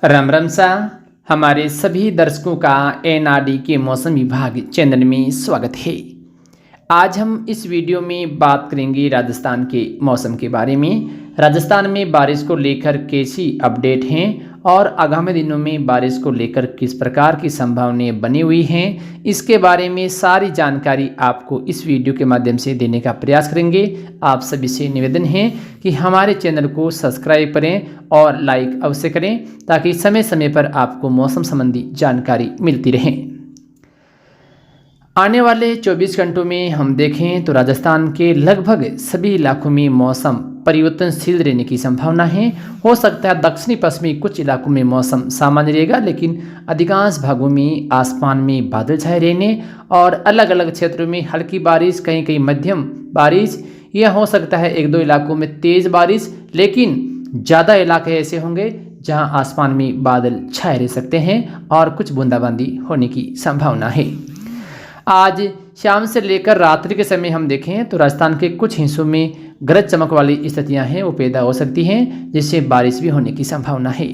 राम राम सा हमारे सभी दर्शकों का एनआरडी के मौसम विभाग चैनल में स्वागत है। आज हम इस वीडियो में बात करेंगे राजस्थान के मौसम के बारे में। राजस्थान में बारिश को लेकर कैसी अपडेट हैं और आगामी दिनों में बारिश को लेकर किस प्रकार की संभावनाएं बनी हुई हैं, इसके बारे में सारी जानकारी आपको इस वीडियो के माध्यम से देने का प्रयास करेंगे। आप सभी से निवेदन है कि हमारे चैनल को सब्सक्राइब करें और लाइक अवश्य करें ताकि समय समय पर आपको मौसम संबंधी जानकारी मिलती रहे। आने वाले 24 घंटों में हम देखें तो राजस्थान के लगभग सभी इलाकों में मौसम परिवर्तनशील रहने की संभावना है। हो सकता है दक्षिणी पश्चिमी कुछ इलाकों में मौसम सामान्य रहेगा, लेकिन अधिकांश भागों में आसमान में बादल छाए रहने और अलग अलग क्षेत्रों में हल्की बारिश, कहीं कहीं मध्यम बारिश, यह हो सकता है एक दो इलाकों में तेज बारिश, लेकिन ज़्यादा इलाके ऐसे होंगे जहां आसमान में बादल छाए रह सकते हैं और कुछ बूंदाबांदी होने की संभावना है। आज शाम से लेकर रात्रि के समय हम देखें तो राजस्थान के कुछ हिस्सों में गरज चमक वाली स्थितियां हैं वो पैदा हो सकती हैं, जिससे बारिश भी होने की संभावना है।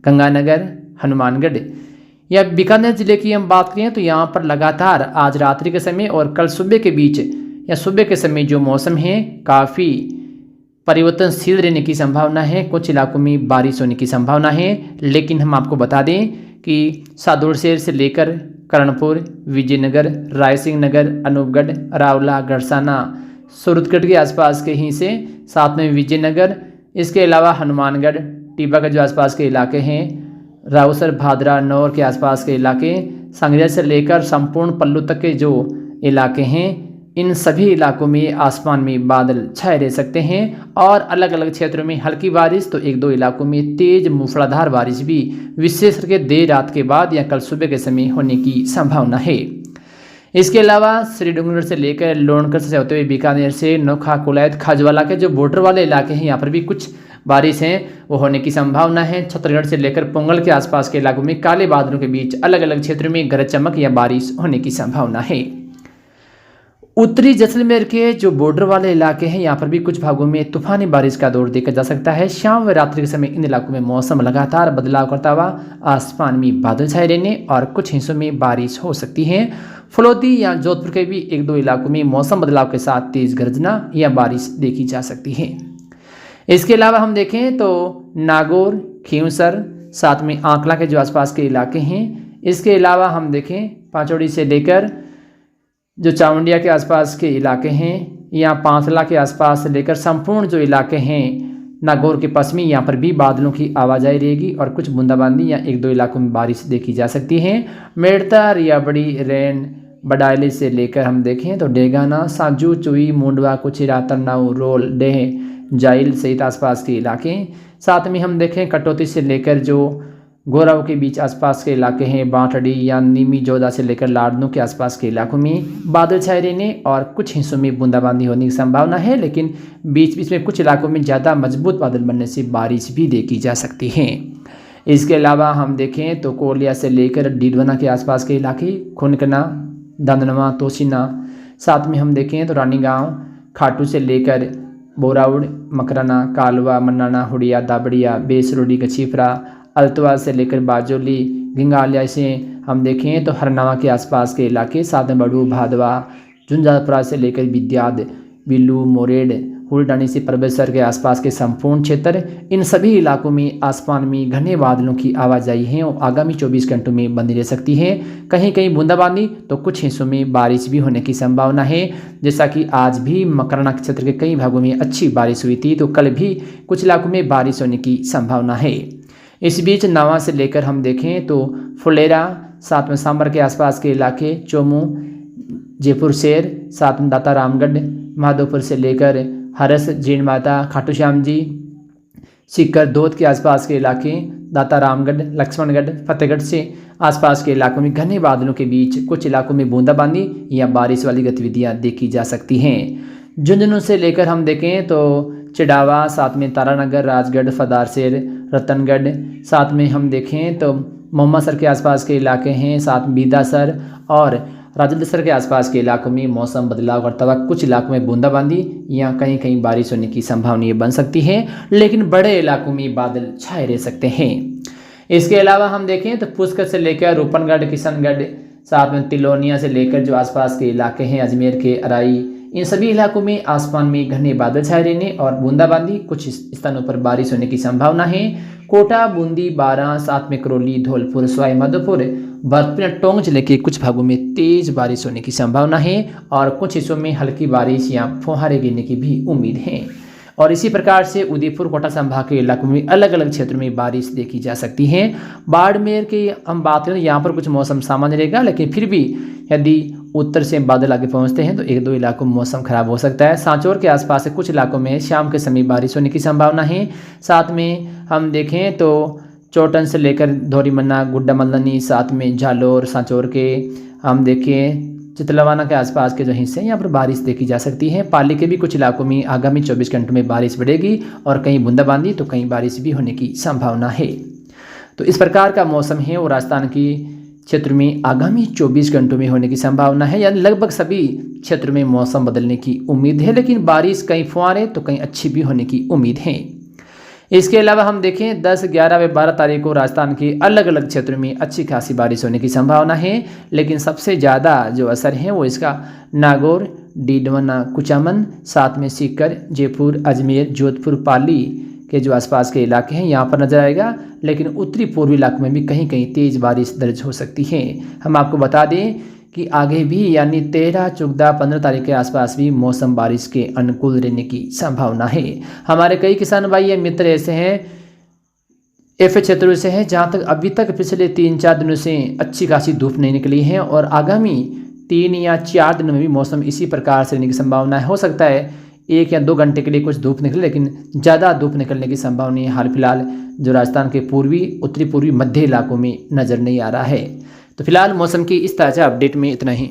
गंगानगर, हनुमानगढ़ या बीकानेर जिले की हम बात करें तो यहाँ पर लगातार आज रात्रि के समय और कल सुबह के बीच या सुबह के समय जो मौसम है काफ़ी परिवर्तनशील रहने की संभावना है। कुछ इलाकों में बारिश होने की संभावना है, लेकिन हम आपको बता दें कि सादुलशहर से लेकर कर्णपुर, विजयनगर, रायसिंह नगर, अनूपगढ़, रावला, गड़साना, सूरतगढ़ के आसपास के हिस्से, साथ में विजयनगर, इसके अलावा हनुमानगढ़, टिब्बा के जो आसपास के इलाके हैं, राउसर, भादरा, नौर के आसपास के इलाके, संगरिया से लेकर संपूर्ण पल्लू तक के जो इलाके हैं, इन सभी इलाकों में आसमान में बादल छाए रह सकते हैं और अलग अलग क्षेत्रों में हल्की बारिश तो एक दो इलाकों में तेज मूसलाधार बारिश भी विशेष करके देर रात के बाद या कल सुबह के समय होने की संभावना है। इसके अलावा श्रीडुंगरगढ़ से लेकर लोणकर से होते हुए बीकानेर से नोखा, कुलायत, खाजवाला के जो बॉर्डर वाले इलाके हैं यहाँ पर भी कुछ बारिश हैं वो होने की संभावना है। छत्तीसगढ़ से लेकर पोंगल के आसपास के इलाकों में काले बादलों के बीच अलग अलग क्षेत्रों में गरज चमक या बारिश होने की संभावना है। उत्तरी जैसलमेर के जो बॉर्डर वाले इलाके हैं यहाँ पर भी कुछ भागों में तूफानी बारिश का दौर देखा जा सकता है। शाम व रात्रि के समय इन इलाकों में मौसम लगातार बदलाव करता हुआ आसमान में बादल छाए रहने और कुछ हिस्सों में बारिश हो सकती है। फलोदी या जोधपुर के भी एक दो इलाकों में मौसम बदलाव के साथ तेज गर्जना या बारिश देखी जा सकती है। इसके अलावा हम देखें तो नागौर, खींवसर, साथ में आंकला के जो आसपास के इलाके हैं, इसके अलावा हम देखें पाचौड़ी से लेकर जो चामुंडिया के आसपास के इलाके हैं या पांसला के आसपास से लेकर संपूर्ण जो इलाके हैं नागौर के पश्चिमी, यहाँ पर भी बादलों की आवाजाही रहेगी और कुछ बूंदाबांदी या एक दो इलाकों में बारिश देखी जा सकती है। मेड़ता, रियाबड़ी, रैन, बडायली से लेकर हम देखें तो डेगाना, साजू, चुई, मुंडवा, कुचिरा, तन्नाऊ, रोल, डेह, जाइल सहित आसपास के इलाके। साथ में हम देखें कटौती से लेकर जो गोराव के बीच आसपास के इलाके हैं, बांटड़ी या नीमी, जोधा से लेकर लाडनू के आसपास के इलाकों में बादल छाए रहने और कुछ हिस्सों में बूंदाबांदी होने की संभावना है, लेकिन बीच बीच में कुछ इलाकों में ज़्यादा मजबूत बादल बनने से बारिश भी देखी जा सकती है। इसके अलावा हम देखें तो कोलिया से लेकर डीडवना के आसपास के इलाके, खुनकना, दंदनमा, तोशिना, साथ में हम देखें तो रानीगांव, खाटू से लेकर बोराउड़, मकराना, कालवा, मन्नाना, हुडिया, दाबड़िया, बेसरोडी, गछीफरा, अल्तवा से लेकर बाजोली, गिंगालिया से हम देखें तो हरनावा के आसपास के इलाके, साथ में बड़ू, भादवा, झुंझारपुरा से लेकर विद्याद, बिल्लू, मोरेड, हुलडानी से परबेसर के आसपास के संपूर्ण क्षेत्र, इन सभी इलाकों में आसमान में घने बादलों की आवाजाही है और आगामी 24 घंटों में बनी रह सकती है। कहीं कहीं बूंदाबांदी तो कुछ हिस्सों में बारिश भी होने की संभावना है। जैसा कि आज भी मकराना क्षेत्र के कई भागों में अच्छी बारिश हुई थी, तो कल भी कुछ इलाकों में बारिश होने की संभावना है। इस बीच नावा से लेकर हम देखें तो फुलेरा, साथ में सांबर के आसपास के इलाके, चोमू, जयपुर शहर, साथ में दाता रामगढ़, माधोपुर से लेकर हरस, जीण माता, खाटू श्याम जी, सीकर, दोद के आसपास के इलाके, दाता रामगढ़, लक्ष्मणगढ़, फतेहगढ़ से आसपास के इलाकों में घने बादलों के बीच कुछ इलाकों में बूंदाबांदी या बारिश वाली गतिविधियां देखी जा सकती हैं। झुंझुनू से लेकर हम देखें तो चिड़ावा, साथ में तारानगर, राजगढ़, फदारशेर, रतनगढ़, साथ में हम देखें तो मोहम्मदसर के आसपास के इलाके हैं, साथ में बीदासर और राजदसर के आसपास के इलाकों में मौसम बदलाव करता हुआ कुछ इलाकों में बूंदाबांदी या कहीं कहीं बारिश होने की संभावना बन सकती है, लेकिन बड़े इलाकों में बादल छाए रह सकते हैं। इसके अलावा हम देखें तो पुष्कर से लेकर रूपनगढ़, किशनगढ़, साथ में तिलोनिया से लेकर जो आसपास के इलाके हैं, अजमेर के अराई, इन सभी इलाकों में आसमान में घने बादल छाए रहने और बूंदाबांदी, कुछ स्थानों पर बारिश होने की संभावना है। कोटा, बूंदी, बारां, साथ में करौली, धौलपुर, सवाई माधोपुर, भरतपुर, टोंक जिले के कुछ भागों में तेज बारिश होने की संभावना है और कुछ हिस्सों में हल्की बारिश या फुहारे गिरने की भी उम्मीद है। और इसी प्रकार से उदयपुर, कोटा संभाग के इलाकों में अलग अलग क्षेत्रों में बारिश देखी जा सकती है। बाड़मेर की हम बात करें तो यहाँ पर कुछ मौसम सामान्य रहेगा, लेकिन फिर भी यदि उत्तर से बादल आगे पहुँचते हैं तो एक दो इलाकों में मौसम खराब हो सकता है। सांचौर के आसपास के कुछ इलाकों में शाम के समय बारिश होने की संभावना है। साथ में हम देखें तो चौटन से लेकर धौरीमन्ना, गुड्डा मल्लनी, साथ में जालोर, सांचौर के हम देखें चितलवाना के आसपास के जो हिस्से हैं यहाँ पर बारिश देखी जा सकती है। पाली के भी कुछ इलाकों में आगामी 24 घंटों में बारिश बढ़ेगी और कहीं बूंदाबांदी तो कहीं बारिश भी होने की संभावना है। तो इस प्रकार का मौसम है और राजस्थान की क्षेत्र में आगामी 24 घंटों में होने की संभावना है, यानी लगभग सभी क्षेत्रों में मौसम बदलने की उम्मीद है, लेकिन बारिश कहीं फुहारे तो कहीं अच्छी भी होने की उम्मीद है। इसके अलावा हम देखें 10, 11 व 12 तारीख को राजस्थान के अलग अलग क्षेत्रों में अच्छी खासी बारिश होने की संभावना है, लेकिन सबसे ज़्यादा जो असर है वो इसका नागौर, डीडवाना, कुचामन, साथ में सीकर, जयपुर, अजमेर, जोधपुर, पाली के जो आसपास के इलाके हैं यहाँ पर नजर आएगा, लेकिन उत्तरी पूर्वी इलाकों में भी कहीं कहीं तेज़ बारिश दर्ज हो सकती है। हम आपको बता दें कि आगे भी यानी 13, 14, 15 तारीख के आसपास भी मौसम बारिश के अनुकूल रहने की संभावना है। हमारे कई किसान भाई या मित्र ऐसे हैं ऐसे क्षेत्रों से हैं जहां तक अभी तक पिछले 3-4 दिनों से अच्छी खासी धूप नहीं निकली है और आगामी 3 या 4 दिनों में भी मौसम इसी प्रकार से रहने की संभावना है। हो सकता है 1 या 2 घंटे के लिए कुछ धूप निकले, लेकिन ज़्यादा धूप निकलने की संभावना है हाल फिलहाल जो राजस्थान के पूर्वी, उत्तरी पूर्वी, मध्य इलाकों में नज़र नहीं आ रहा है। तो फिलहाल मौसम की इस ताज़ा अपडेट में इतना ही।